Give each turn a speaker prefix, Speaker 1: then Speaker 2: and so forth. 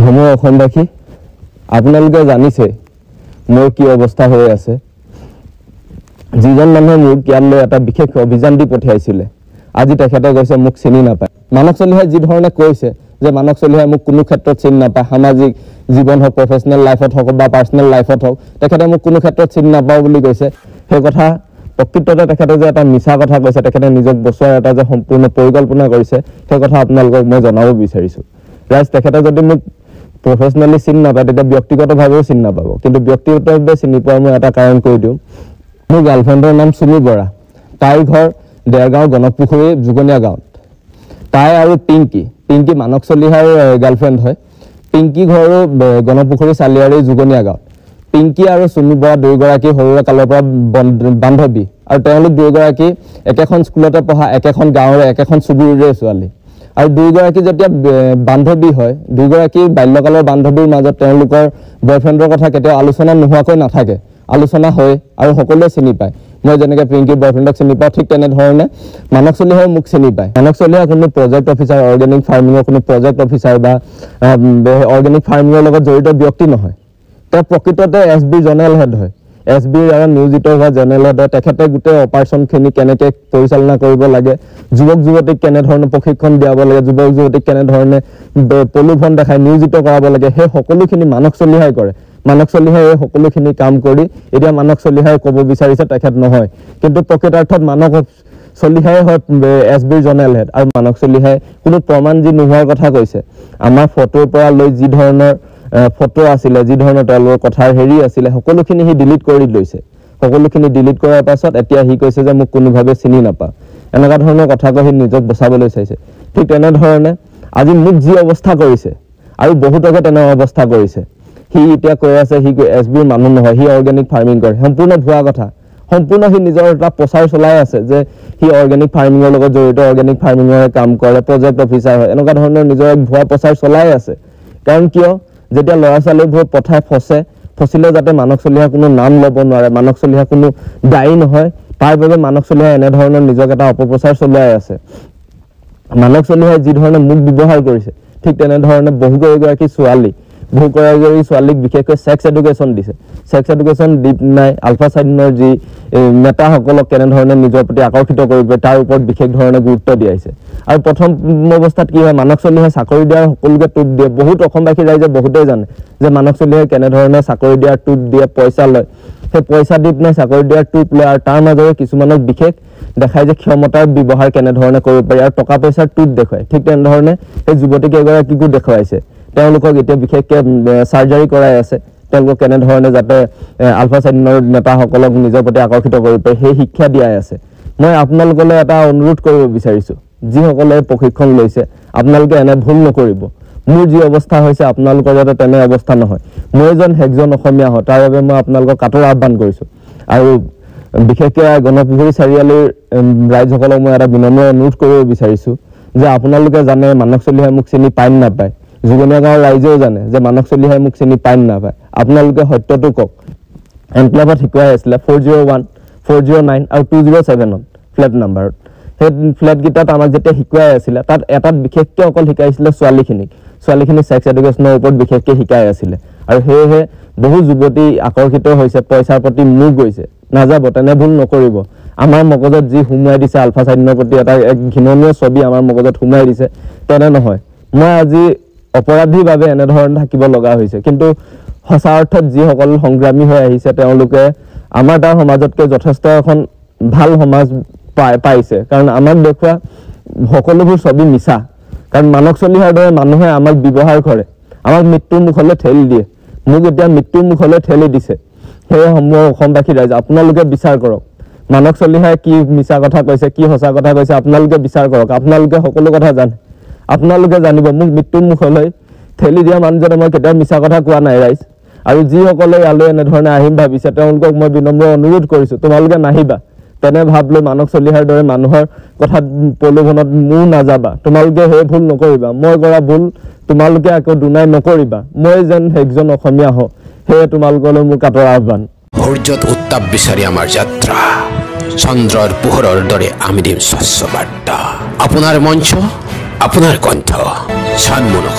Speaker 1: home অসমবাসী আপোনালোকে জানিছে মোৰ কি অৱস্থা হৈ আছে যিজন মানুহে মোক ইয়ালৈ এটা বিশেষ অভিযান দি পঠিয়াইছিলে আজি তেখেতে কৈছে মোক চিনি নাপায় মানৱ চলিহাই যি ধৰণে কৈছে যে মানৱ চলিহাই মোক কোনো ক্ষেত্ৰত চিনি নাপায় সামাজিক জীৱন হওক প্ৰফেশনাল লাইফত হওক বা পাৰ্সোনাল লাইফত হওক তেখেতে মোক কোনো ক্ষেত্ৰত চিনি নাপায় বুলি কৈছে সেই কথা প্ৰকৃততে তেখেতে যে এটা মিছা কথা কৈছে তেখেতে নিজক বছৰ এটা যে সম্পূৰ্ণ পৰিকল্পনা কৰিছে সেই কথা আপোনালোকক মই জনাব বিচাৰিছো ৰাইজ তেখেতে যদি মোক প্ৰফেশনালি চিনি নাপায় তেতিয়া ব্যক্তিগতভাৱেও চিনি নাপাব কিন্তু ব্যক্তিগতভাৱে চিনি পোৱাৰ মই এটা কাৰণ কৈ দিওঁ মোৰ গাৰ্লফ্ৰেণ্ডৰ নাম সুমি বৰা তাইৰ ঘৰ দেৰগাঁও গণকপুখুৰী জুগনীয়া গাঁৱত তাই আৰু পিংকি মানৱ চলিহাৰ গাৰ্লফ্ৰেণ্ড হয় পিংকি ঘৰো গণকপুখুৰী চালিয়াৰী জুগনীয়া গাঁৱত পিংকি আৰু সুমি বৰা দুয়োগৰাকী সৰুৰে কালৰ পৰা বান্ধৱী আৰু তেওঁলোক দুয়োগৰাকী একেখন স্কুলতে পঢ়া একেখন গাঁৱৰে একেখন চুবুৰীৰে ছোৱালী আৰু দুয়োগৰাকী যেতিয়া বান্ধৱী হয় দুয়োগৰাকী বাল্যকালৰ বান্ধৱীৰ মাজত তেওঁলোকৰ বয়ফ্ৰেণ্ডৰ কথা কেতিয়াও আলোচনা নোহোৱাকৈ নাথাকে আলোচনা হয় আৰু সকলোৱে চিনি পায় মই যেনেকৈ পিংকিৰ বয়ফ্ৰেণ্ডক চিনি পাওঁ ঠিক তেনেধৰণে মানৱ চলিহাই মোক চিনি পায় মানৱ চলিহা কোনো প্ৰজেক্ট অফিচাৰ অৰ্গেনিক ফাৰ্মিঙৰ কোনো প্ৰজেক্ট অফিচাৰ বা অৰ্গেনিক ফাৰ্মিঙৰ লগত জড়িত ব্যক্তি নহয় তেওঁ প্ৰকৃততে SB জেনেৰেল হেড হয় SB দ্বাৰা নিয়োজিত হোৱা জেনেৰেল হেড হয় তেখেতে গোটেই অপাৰেশ্যনখিনি কেনেকৈ পৰিচালনা কৰিব লাগে যুৱক যুৱতীক কেনেধৰণে প্ৰশিক্ষণ দিয়াব লাগে যুৱক যুৱতীক কেনেধৰণে প্ৰলোভন দেখাই নিয়োজিত কৰাব লাগে সেই সকলোখিনি মানৱ চলিহাই কৰে মানৱ চলিহাই এই সকলোখিনি কাম কৰি এতিয়া মানৱ চলিহাই ক'ব বিচাৰিছে তেখেত নহয় কিন্তু প্ৰকৃতাৰ্থত মানৱ চলিহাই হয় SB জেনেৰেল হেড আৰু মানৱ চলিহাই কোনো প্ৰমাণ যি নোহোৱাৰ কথা কৈছে আমাৰ ফটোৰ পৰা লৈ যি ধৰণৰ ফটো আছিলে যি ধৰণৰ তেওঁলোকৰ কথাৰ হেৰি আছিলে সকলোখিনি হি ডিলিট কৰি লৈছে সকলোখিনি ডিলিট কৰাৰ পাছত এতিয়া হি কৈছে যে মোক কোনোভাৱে চিনি নাপা এনেকুৱা ধৰণৰ কথা কৈ নিজক বচাবলৈ চাইছে ঠিক তেনেধৰণে আজি মোক যি অৱস্থা কৰিছে আৰু বহুতকে তেনে অৱস্থা কৰিছে হি এতিয়া কৈ আছে হি SB মানুহ নহয় হি অৰ্গেনিক ফাৰ্মিং কৰে সম্পূৰ্ণ ভুৱা কথা সম্পূৰ্ণ হি নিজৰ এটা প্ৰচাৰ চলাই আছে যে হি অৰ্গেনিক ফাৰ্মিঙৰ লগত জড়িত অৰ্গেনিক ফাৰ্মিঙৰ কাম কৰে প্ৰজেক্ট অফিচাৰ হয় এনেকুৱা ধৰণৰ নিজৰ এক ভুৱা প্ৰচাৰ চলাই আছে কাৰণ কিয় যেতিয়া ল'ৰা ছোৱালীবোৰ পঠাই ফচিলে যাতে মানৱ চলিহা কোনো নাম ল'ব নোৱাৰে মানৱ চলিহা কোনো দায়ী নহয় তাৰ বাবে মানৱ চলিহা এনে ধৰণৰ নিজক এটা অপপ্ৰচাৰ চলাই আছে মানৱ চলিহাই যি ধৰণে মুখ ব্যৱহাৰ কৰিছে ঠিক তেনেধৰণে বহুগৰাকী ছোৱালীক বিশেষকৈ সেক্স এডুকেশ্যন দিছে সেক্স এডুকেশ্যন দি নাই আলফা চাইনৰ যি নেতাসকলক কেনেধৰণে নিজৰ প্ৰতি আকৰ্ষিত কৰিব তাৰ ওপৰত বিশেষ ধৰণে গুৰুত্ব দিয়াইছে আৰু প্ৰথম অৱস্থাত কি হয় মানৱ চলিহাই চাকৰি দিয়াৰ সকলোকে টুপ দিয়ে বহুত অসমবাসী ৰাইজে বহুতেই জানে যে মানৱ চলিহাই কেনেধৰণে চাকৰি দিয়াৰ টুপ দিয়ে পইচা লয় সেই পইচা দি পিনে চাকৰি দিয়াৰ টুপ লয় আৰু তাৰ মাজৰে কিছুমানক বিশেষ দেখাই যে ক্ষমতাৰ ব্যৱহাৰ কেনেধৰণে কৰিব পাৰি আৰু টকা পইচাৰ টুপ দেখুৱায় ঠিক তেনেধৰণে সেই যুৱতী কেইগৰাকীকো দেখুৱাইছে তেওঁলোকক এতিয়া বিশেষকৈ সাৰ্জাৰী কৰাই আছে তেওঁলোকক কেনেধৰণে যাতে আলফা চাইনৰ নেতাসকলক নিজৰ প্ৰতি আকৰ্ষিত কৰিব পাৰে সেই শিক্ষা দিয়াই আছে মই আপোনালোকলৈ এটা অনুৰোধ কৰিব বিচাৰিছোঁ যিসকলে প্ৰশিক্ষণ লৈছে আপোনালোকে এনে ভুল নকৰিব মোৰ যি অৱস্থা হৈছে আপোনালোকৰ যাতে তেনে অৱস্থা নহয় মই এজন হেকজন অসমীয়া হয় তাৰ বাবে মই আপোনালোকক কাটৰ আহ্বান কৰিছোঁ আৰু বিশেষকৈ গণপুখুৰী চাৰিআলিৰ ৰাইজসকলক মই এটা বিনম্ৰ অনুৰোধ কৰিব বিচাৰিছোঁ যে আপোনালোকে জানে মানৱ চলিহাই মোক চিনি পায় নাপায় জুগনীয়া গাঁৱৰ ৰাইজেও জানে যে মানৱ চলিহাই মোক চিনি পায় নাপায় আপোনালোকে সত্যটো কওক এনক্লেভত শিকোৱাই আছিলে 401 409 আৰু 207 ফ্লেট নাম্বাৰত সেই ফ্লেটকেইটাত আমাক যেতিয়া শিকোৱাই আছিলে তাত এটাত বিশেষকৈ অকল শিকাইছিলে ছোৱালীখিনিক সেক্স এডুকেশ্যনৰ ওপৰত বিশেষকৈ শিকাই আছিলে আৰু সেয়েহে বহু যুৱতী আকৰ্ষিত হৈছে পইচাৰ প্ৰতি মুখ গৈছে নাযাব তেনে ভুল নকৰিব আমাৰ মগজত যি সোমোৱাই দিছে আলফা চাইনৰ প্ৰতি এটা এক ঘৃণনীয় ছবি আমাৰ মগজত সোমোৱাই দিছে তেনে নহয় মই আজি অপৰাধীৰ বাবে এনেধৰণে থাকিব লগা হৈছে কিন্তু সঁচা অৰ্থত যিসকল সংগ্ৰামী হৈ আহিছে তেওঁলোকে আমাৰ তাৰ সমাজতকৈ যথেষ্ট এখন ভাল সমাজ পাইছে কাৰণ আমাক দেখুৱা সকলোবোৰ ছবি মিছা কাৰণ মানৱ চলিহাৰ দৰে মানুহে আমাক ব্যৱহাৰ কৰে আমাক মৃত্যুৰ মুখলৈ ঠেলি দিয়ে মোক এতিয়া মৃত্যুৰ মুখলৈ ঠেলি দিছে সেয়ে অসমবাসী ৰাইজ আপোনালোকে বিচাৰ কৰক মানৱ চলিহাই কি মিছা কথা কৈছে কি সঁচা কথা কৈছে আপোনালোকে বিচাৰ কৰক আপোনালোকে সকলো কথা জানে আপোনালোকে জানিব মোক মৃত্যুৰ মুখলৈ ঠেলি দিয়া মানুহজনে মই কেতিয়াও মিছা কথা কোৱা নাই ৰাইজ আৰু যিসকলে ইয়ালৈ এনেধৰণে আহিম ভাবিছে তেওঁলোকক মই বিনম্ৰ অনুৰোধ কৰিছোঁ তোমালোকে নাহিবা তেনে ভাব লৈ মানৱ চলিহাৰ দৰে মানুহৰ কথা প্ৰলোভনত মোৰ নাযাবা তোমালোকে সেই ভুল নকৰিবা মই কৰা ভুল তোমালোকে আকৌ দুনাই নকৰিবা মই যেন একজন অসমীয়া হওঁ সেয়ে তোমালোকলৈ মোৰ কাটৰ আহ্বান
Speaker 2: সূৰ্যত উত্তাপ বিচাৰি আমাৰ যাত্ৰা চন্দ্ৰৰ পোহৰৰ দৰে আমি দিম স্বচ্ছ বাৰ্তা আপোনাৰ মঞ্চ আপোনাৰ কণ্ঠ চানমুখ